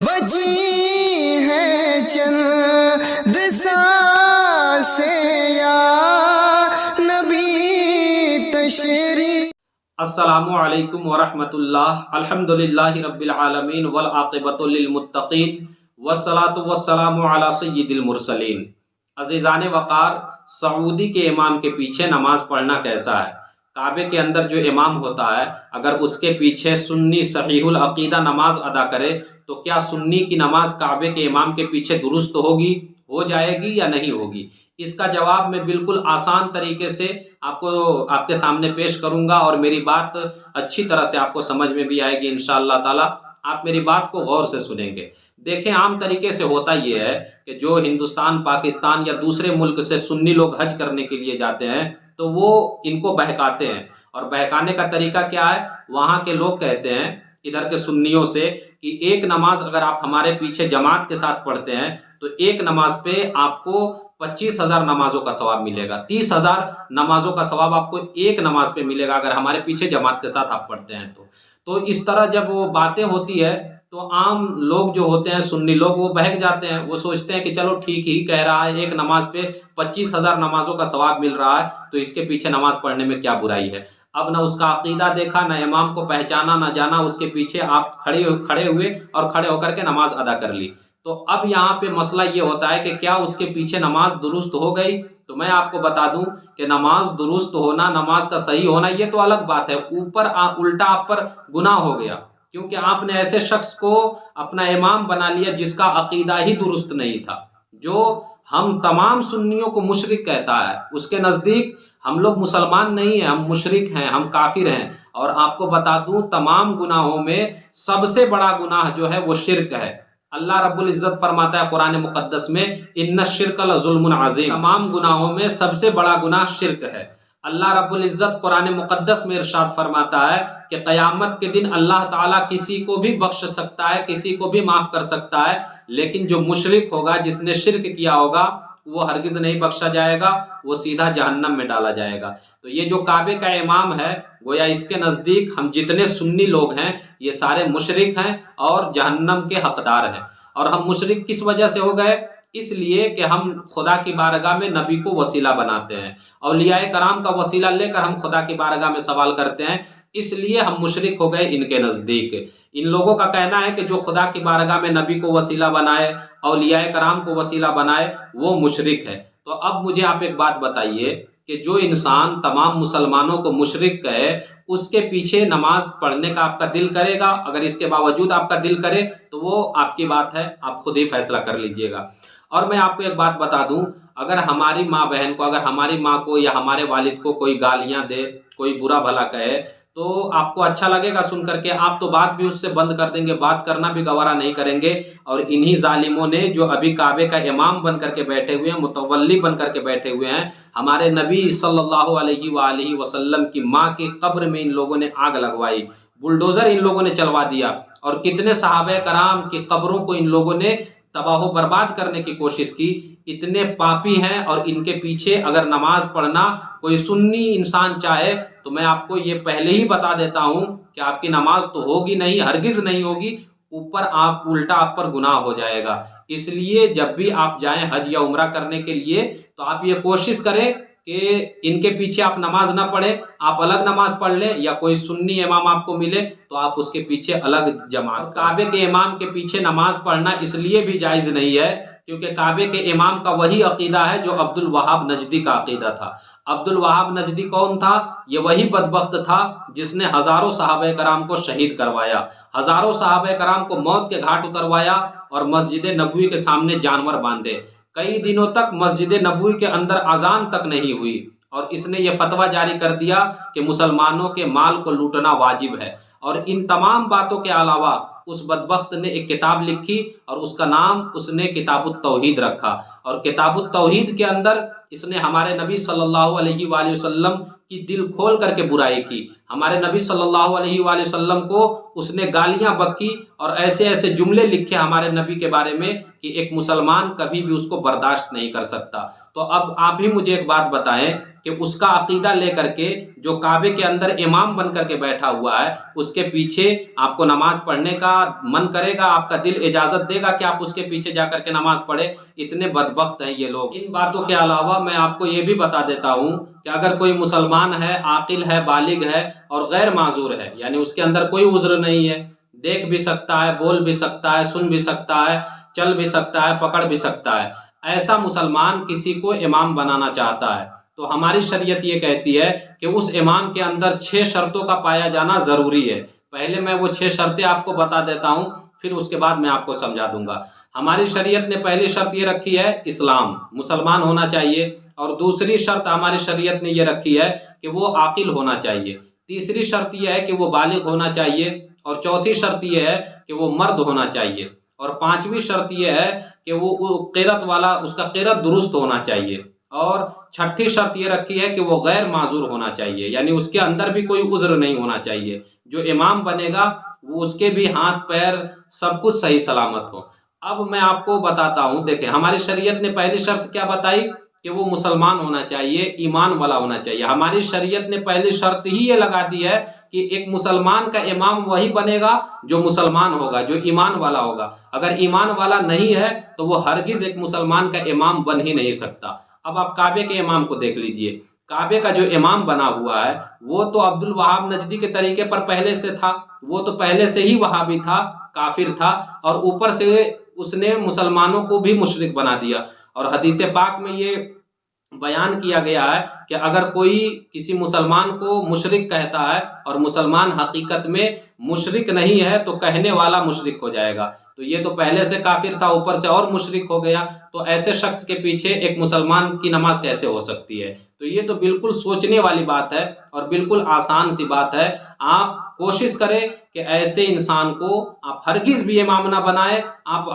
بچی ہے چند سانسیں یا نبی تشریف۔ السلام علیکم ورحمۃ اللہ۔ الحمدللہ رب العالمین والعاقبۃ للمتقین والصلاۃ والسلام علی سید المرسلین۔ عزیزان وقار، سعودی کے امام کے پیچھے نماز پڑھنا کیسا ہے؟ کعبے کے اندر جو امام ہوتا ہے، اگر اس کے پیچھے سنی صحیح العقیدہ نماز ادا کرے تو کیا سنی کی نماز کعبے کے امام کے پیچھے درست ہوگی، ہو جائے گی یا نہیں ہوگی؟ اس کا جواب میں بالکل آسان طریقے سے آپ کے سامنے پیش کروں گا، اور میری بات اچھی طرح سے آپ کو سمجھ میں بھی آئے گی انشاءاللہ تعالی۔ آپ میری بات کو غور سے سنیں گے۔ دیکھیں، عام طریقے سے ہوتا یہ ہے کہ جو ہندوستان، پاکستان یا دوسرے ملک سے سنی لوگ حج کرنے کے لیے جاتے ہیں تو وہ ان کو بہکاتے ہیں، اور بہکانے کا طریقہ کیا ہے؟ وہاں کے لوگ کہتے ہیں ادھر کے سنیوں سے کہ ایک نماز اگر آپ ہمارے پیچھے جماعت کے ساتھ پڑھتے ہیں تو ایک نماز پہ آپ کو 25,000 نمازوں کا ثواب ملے گا، 30,000 نمازوں کا ثواب آپ کو ایک نماز پہ ملے گا اگر ہمارے پیچھے جماعت کے ساتھ آپ پڑھتے ہیں تو اس طرح جب وہ باتیں ہوتی ہے تو عام لوگ جو ہوتے ہیں سنی لوگ وہ بہک جاتے ہیں، وہ سوچتے ہیں کہ چلو ٹھیک ہی کہہ رہا ہے، ایک نماز پہ 25,000 نمازوں کا ثواب مل رہا ہے تو اس کے پیچھے نماز پڑھنے میں کیا برائی ہے؟ اب نہ اس کا عقیدہ دیکھا، نہ امام کو پہچانا، نہ جانا، اس کے پیچھے آپ کھڑے ہوئے اور کھڑے ہو کر کے نماز ادا کر لی۔ تو اب یہاں پہ مسئلہ یہ ہوتا ہے کہ کیا اس کے پیچھے نماز درست ہو گئی؟ تو میں آپ کو بتا دوں کہ نماز درست ہونا، نماز کا صحیح ہونا یہ تو الگ بات ہے، اوپر الٹا آپ پر گناہ ہو گیا، کیونکہ آپ نے ایسے شخص کو اپنا امام بنا لیا جس کا عقیدہ ہی درست نہیں تھا، جو ہم تمام سنیوں کو مشرک کہتا ہے۔ اس کے نزدیک ہم لوگ مسلمان نہیں ہیں، ہم مشرک ہیں، ہم کافر ہیں۔ اور آپ کو بتا دوں تمام گناہوں میں سب سے بڑا گناہ جو ہے وہ شرک ہے۔ اللہ رب العزت فرماتا ہے قرآن مقدس میں ان الشرک لظلم عظیم، تمام گناہوں میں سب سے بڑا گناہ شرک ہے۔ اللہ رب العزت قرآن مقدس میں ارشاد فرماتا ہے کہ قیامت کے دن اللہ تعالیٰ کسی کو بھی بخش سکتا ہے، کسی کو بھی معاف کر سکتا ہے، لیکن جو مشرک ہوگا، جس نے شرک کیا ہوگا، وہ ہرگز نہیں بخشا جائے گا، وہ سیدھا جہنم میں ڈالا جائے گا۔ تو یہ جو کعبے کا امام ہے، گویا اس کے نزدیک ہم جتنے سنی لوگ ہیں یہ سارے مشرک ہیں اور جہنم کے حقدار ہیں۔ اور ہم مشرک کس وجہ سے ہو گئے؟ اس لیے کہ ہم خدا کی بارگاہ میں نبی کو وسیلہ بناتے ہیں، اولیاء کرام کا وسیلہ لے کر ہم خدا کی بارگاہ میں سوال کرتے ہیں، اس لیے ہم مشرک ہو گئے ان کے نزدیک۔ ان لوگوں کا کہنا ہے کہ جو خدا کی بارگاہ میں نبی کو وسیلہ بنائے، اولیاء کرام کو وسیلہ بنائے، وہ مشرک ہے۔ تو اب مجھے آپ ایک بات بتائیے کہ جو انسان تمام مسلمانوں کو مشرک کہے، اس کے پیچھے نماز پڑھنے کا آپ کا دل کرے گا؟ اگر اس کے باوجود آپ کا دل کرے تو وہ آپ کی بات ہے، آپ خود ہی فیصلہ کر لیجئے گا۔ اور میں آپ کو ایک بات بتا دوں، اگر ہماری ماں بہن کو، اگر ہماری ماں کو یا ہمارے والد کو کوئی گالیاں دے، کوئی برا بھلا کہے، تو آپ کو اچھا لگے گا سن کر کے؟ آپ تو بات بھی اس سے بند کر دیں گے، بات کرنا بھی گوارا نہیں کریں گے۔ اور انہی ظالموں نے جو ابھی کعبے کا امام بن کر کے بیٹھے ہوئے ہیں، متولی بن کر کے بیٹھے ہوئے ہیں، ہمارے نبی صلی اللہ علیہ وآلہ وسلم کی ماں کی قبر میں ان لوگوں نے آگ لگوائی، بلڈوزر ان لوگوں نے چلوا دیا، اور کتنے صحابہ کرام کی قبروں کو ان لوگوں نے تباہ و برباد کرنے کی کوشش کی۔ اتنے پاپی ہیں، اور ان کے پیچھے اگر نماز پڑھنا کوئی سنی انسان چاہے تو میں آپ کو یہ پہلے ہی بتا دیتا ہوں کہ آپ کی نماز تو ہوگی نہیں، ہرگز نہیں ہوگی، اوپر الٹا آپ پر گناہ ہو جائے گا۔ اس لیے جب بھی آپ جائیں حج یا عمرہ کرنے کے لیے تو آپ یہ کوشش کریں کہ ان کے پیچھے آپ نماز نہ پڑھیں، آپ الگ نماز پڑھ لیں، یا کوئی سنی امام آپ کو ملے تو آپ اس کے پیچھے الگ جماعت۔ کعبے کے امام کے پیچھے نماز پڑھنا اس لیے بھی جائز نہیں ہے کیونکہ کعبے کے امام کا وہی عقیدہ ہے جو عبد الوہاب نجدی کا عقیدہ تھا۔ عبد الوہاب نجدی کون تھا؟ یہ وہی بدبخت تھا جس نے ہزاروں صحابہ کرام کو شہید کروایا، ہزاروں صحابہ کرام کو موت کے گھاٹ اتروایا، اور مسجد نبوی کے سامنے جانور باندھے۔ کئی دنوں تک مسجد نبوی کے اندر اذان تک نہیں ہوئی، اور اس نے یہ فتویٰ جاری کر دیا کہ مسلمانوں کے مال کو لوٹنا واجب ہے۔ اور ان تمام باتوں کے علاوہ اس بدبخت نے ایک کتاب لکھی، اور اس کا نام اس نے کتاب التوحید رکھا، اور کتاب التوحید کے اندر اس نے ہمارے نبی صلی اللہ علیہ وآلہ وسلم کی دل کھول کر کے برائی کی۔ ہمارے نبی صلی اللہ علیہ وآلہ وسلم کو اس نے گالیاں بکی، اور ایسے ایسے جملے لکھے ہمارے نبی کے بارے میں کہ ایک مسلمان کبھی بھی اس کو برداشت نہیں کر سکتا۔ تو اب آپ ہی مجھے ایک بات بتائیں کہ اس کا عقیدہ لے کر کے جو کعبے کے اندر امام بن کر کے بیٹھا ہوا ہے، اس کے پیچھے آپ کو نماز پڑھنے کا من کرے گا؟ آپ کا دل اجازت دے گا کہ آپ اس کے پیچھے جا کر کے نماز پڑھیں؟ اتنے بدبخت ہیں یہ لوگ۔ ان باتوں کے علاوہ میں آپ کو یہ بھی بتا دیتا ہوں کہ اگر کوئی مسلمان ہے، عاقل ہے، بالغ ہے اور غیر معذور ہے، یعنی اس کے اندر کوئی عذر نہیں ہے، دیکھ بھی سکتا ہے، بول بھی سکتا ہے، سن بھی سکتا ہے، چل بھی سکتا ہے، پکڑ بھی سکتا ہے، ایسا مسلمان کسی کو امام بنانا چاہتا ہے تو ہماری شریعت یہ کہتی ہے کہ اس امام کے اندر 6 شرطوں کا پایا جانا ضروری ہے۔ پہلے میں وہ 6 شرطیں آپ کو بتا دیتا ہوں، پھر اس کے بعد میں آپ کو سمجھا دوں گا۔ ہماری شریعت نے پہلی شرط یہ رکھی ہے اسلام، مسلمان ہونا چاہیے، اور دوسری شرط ہماری شریعت نے یہ رکھی ہے کہ وہ عاقل ہونا چاہیے، تیسری شرط یہ ہے کہ وہ بالغ ہونا چاہیے، اور چوتھی شرط یہ ہے کہ وہ مرد ہونا چاہیے، اور پانچویں شرط یہ ہے کہ وہ قرت والا، اس کا قرت درست ہونا چاہیے، اور چھٹی شرط یہ رکھی ہے کہ وہ غیر معذور ہونا چاہیے، یعنی اس کے اندر بھی کوئی عذر نہیں ہونا چاہیے۔ جو امام بنے گا وہ اس کے بھی ہاتھ پیر سب کچھ صحیح سلامت ہو۔ اب میں آپ کو بتاتا ہوں، دیکھیں ہماری شریعت نے پہلی شرط کیا بتائی کہ وہ مسلمان ہونا چاہیے، ایمان والا ہونا چاہیے۔ ہماری شریعت نے پہلی شرط ہی یہ لگا دی ہے کہ ایک مسلمان کا امام وہی بنے گا جو مسلمان ہوگا، جو ایمان والا ہوگا۔ اگر ایمان والا نہیں ہے تو وہ ہرگز ایک مسلمان کا امام بن ہی نہیں سکتا۔ اب آپ کعبے کے امام کو دیکھ لیجئے، کعبے کا جو امام بنا ہوا ہے وہ تو عبد الوہاب نجدی کے طریقے پر پہلے سے تھا، وہ تو پہلے سے ہی وہابی تھا، کافر تھا، اور اوپر سے اس نے مسلمانوں کو بھی مشرک بنا دیا۔ اور حدیث پاک میں یہ بیان کیا گیا ہے کہ اگر کوئی کسی مسلمان کو مشرک کہتا ہے اور مسلمان حقیقت میں مشرک نہیں ہے تو کہنے والا مشرک ہو جائے گا۔ تو یہ تو پہلے سے کافر تھا، اوپر سے اور مشرک ہو گیا، تو ایسے شخص کے پیچھے ایک مسلمان کی نماز کیسے ہو سکتی ہے؟ تو یہ تو بالکل سوچنے والی بات ہے اور بالکل آسان سی بات ہے۔ آپ کوشش کریں کہ ایسے انسان کو آپ ہرگز بھی امام نہ بنائیں۔ آپ